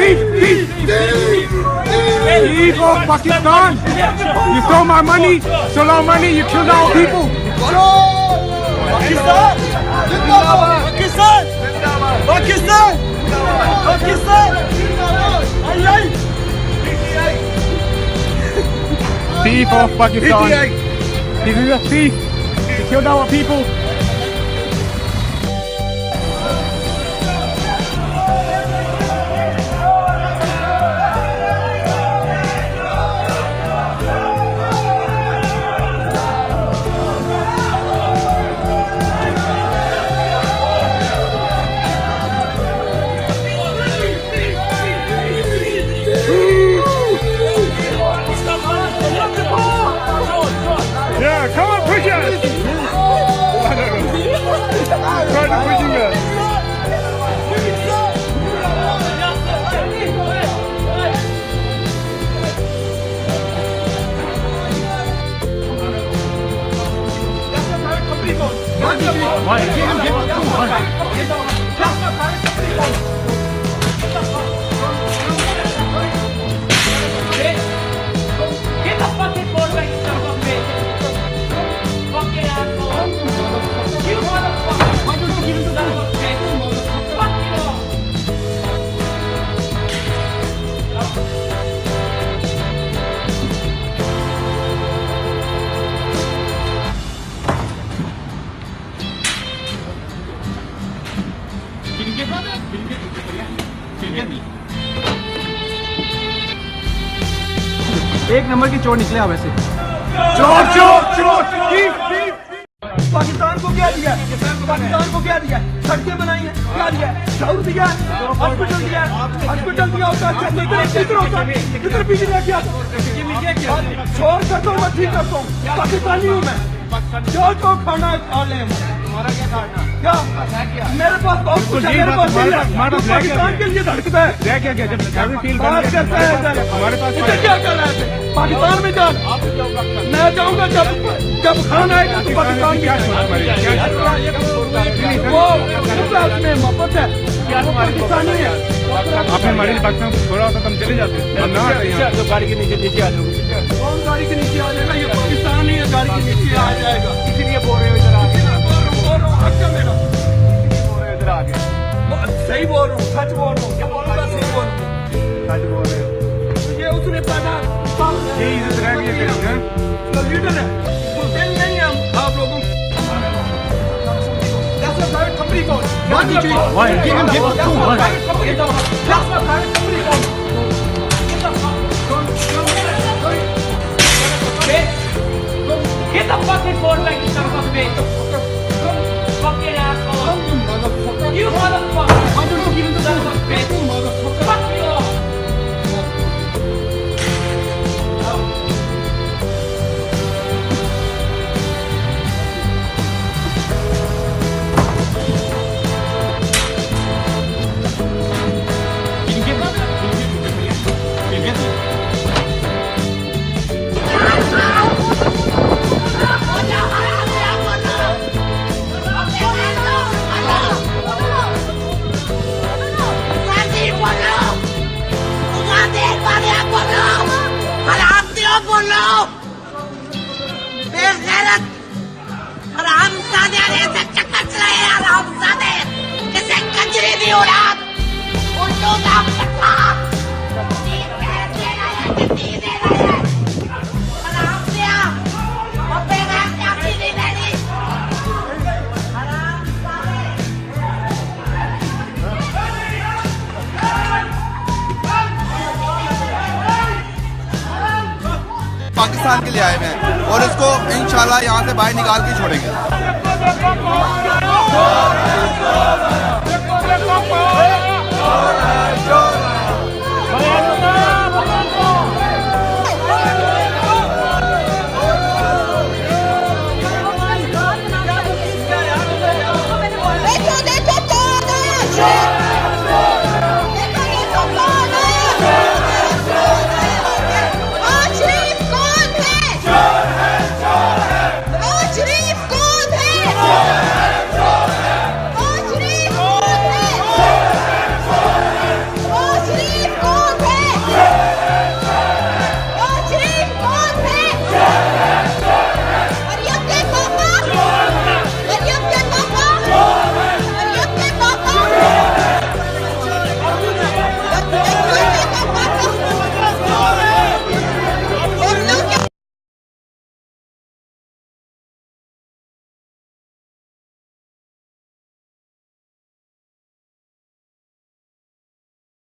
Thief of Pakistan! You stole my money, stole our money, you killed our people! Pakistan! Pakistan! Pakistan! Pakistan! Thief of Pakistan! This is a thief! He killed our people! Yeah, come on, push us! Try to pushing us. Get the fucking ball back, you son of a bitch! Fucking asshole! You motherfucker! Why don't you give him to that bitch? Fuck you all! Can you get brother? Can you get me? एक number की चोर निकले आप वैसे। चोर चोर चोर! पाकिस्तान को क्या दिया? पाकिस्तान को क्या दिया? सड़कें बनाई हैं, क्या दिया? शाउर दिया, हॉस्पिटल दिया, होता किधर बिजली क्या? छोड़ करता हूँ, मैं ठीक करता हूँ। पाकिस्तानी हूँ मैं। जो खाना है खा ले। तुम्हारा क्या खाना? क्या? मेरे पास बहुत कुछ है, मेरे पास पाकिस्तान के लिए धड़कता है। क्या जब फील बात करता है हमारे पास क्या कर रहा है? पाकिस्तान में जा, मैं जाऊंगा जब खाना आएगा तो पाकिस्तान की वो उसमें मोहब्बत है, वो पाकिस्तानी है। आपने हमारे लिए पाकिस्तान छोड़ा होता तो हम चले जाते। गाड़ी के नीचे आ जाओ। कौन गाड़ी के नीचे आ जाएगा? ये पाकिस्तानी है, गाड़ी के नीचे आ जाएगा। इसीलिए बोल रहे हो इधर आगे। मेरा इधर आगे सही बोल रहा हूँ, सच बोल रहा हूँ, क्या बोल रहा? सही बोल रहा हूँ, सच बोल रहे हो। ये उसने पैदा लीडर है, दिल नहीं है आप लोगों को। That's a private company phone. Why? Give him the phone. That's a private company phone. Get the fucking ball back, you son of a bitch! Fucking asshole! You motherfucker! Why don't you give him to that bitch? Fuck you all! Pakistan के लिए आए हैं और इसको इंशाल्लाह यहाँ से बाहर निकाल के छोड़ेंगे।